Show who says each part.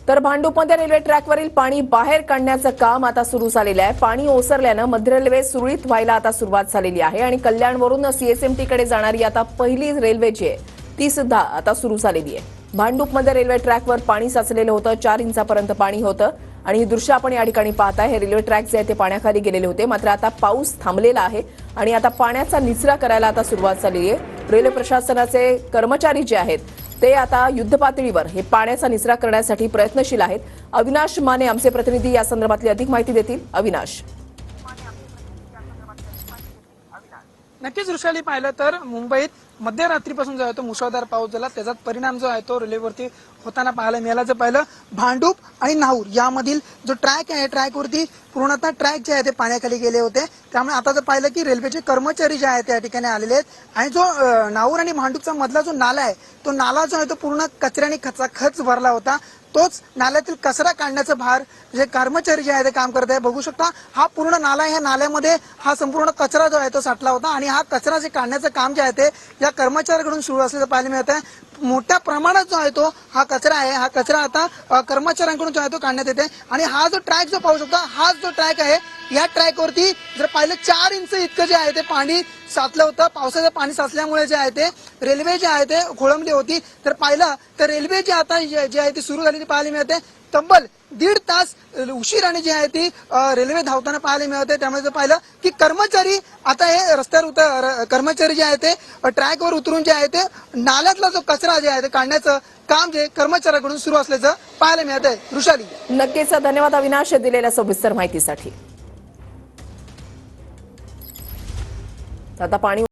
Speaker 1: तर भांडूपमध्ये रेल्वे ट्रॅकवरील पाणी बाहेर काढण्याचं काम आता सुरू झालेलं आहे। पाणी ओसरल्यानं मध्य रेल्वे सुरळीत व्हायला आता सुरुवात झालेली आहे आणि कल्याणवरून सीएसएमटी कडे जाणारी आता पहिली रेल्वे जी आहे ती सुद्धा आता सुरू झालेली आहे। भांडूपमध्ये रेल्वे ट्रॅकवर पाणी साचलेलं होतं, 4 इंचापर्यंत पाणी होतं आणि ही दृश्य आपण या ठिकाणी पाहताय। हे रेल्वे ट्रॅक जे आहे ते पाण्याखाली गेलेले होते, मात्र आता पाऊस थांबलेला आहे आणि आता पाण्याचा निचरा करायला आता सुरुवात झालेली आहे। रेल्वे प्रशासनाचे कर्मचारी जे आहेत ते आता युद्धपातळीवर हे पाण्याचा निचरा करण्यासाठी प्रयत्नशील आहेत। अविनाश माने आमचे प्रतिनिधी या संदर्भातली अधिक माहिती देतील। अविनाश,
Speaker 2: नक्कीच वृषाली, पाहिलं तर मुंबईत मध्यरात्रीपासून जो आहे तो मुसळधार पाऊस झाला, त्याचा परिणाम जो आहे तो रेल्वेवरती होताना पाहायला मिळाला। जर पाहिलं भांडूप आणि नाहूर यामधील जो ट्रॅक आहे, ट्रॅकवरती पूर्णतः ट्रॅक जे आहे ते पाण्याखाली गेले होते। त्यामुळे आता जर पाहिलं की रेल्वेचे कर्मचारी जे आहेत त्या ठिकाणी आलेले आहेत आणि जो नाहूर आणि भांडूपचा मधला जो नाला आहे तो नाला जो आहे तो पूर्ण कचऱ्याने खच भरला होता। तोच नाल्यातील कचरा काढण्याचं भार जे कर्मचारी जे आहे ते काम करत आहे। बघू शकता हा पूर्ण नाला आहे, ह्या नाल्यामध्ये हा संपूर्ण कचरा जो आहे तो साठला होता आणि हा कचरा जे काढण्याचं काम जे आहे ते या कर्मचाऱ्यांकडून सुरू असल्याचं पाहायला मिळत आहे। मोठ्या प्रमाणात जो आहे तो हा कचरा आहे, हा कचरा आता कर्मचाऱ्यांकडून जो आहे तो काढण्यात येते आणि हा जो ट्रॅक जो पाहू शकता, हा जो ट्रॅक आहे या ट्रॅकवरती जर पाहिलं 4 इंच इतकं जे आहे ते पाणी साचलं होतं। पावसाचं पाणी साचल्यामुळे जे आहे ते रेल्वे जे आहे ते खोळंबली होती। तर पाहिलं तर रेल्वे जी आता जी आहे ती सुरू झालेली पाहायला मिळते। तब्बल 1.5 तास उशिराने जी आहे ती रेल्वे धावताना पाहायला मिळते। त्यामुळे जर पाहिलं की कर्मचारी आता हे रस्त्यावर कर्मचारी जे आहे ते ट्रॅकवर उतरून जे आहे ते नाल्यातला जो कचरा जे आहे ते काढण्याचं काम जे कर्मचाऱ्यांकडून सुरू असल्याचं पाहायला मिळत आहे। वृषाली,
Speaker 1: नक्कीच धन्यवाद अविनाश दिलेल्या सविस्तर माहितीसाठी। आता पाणी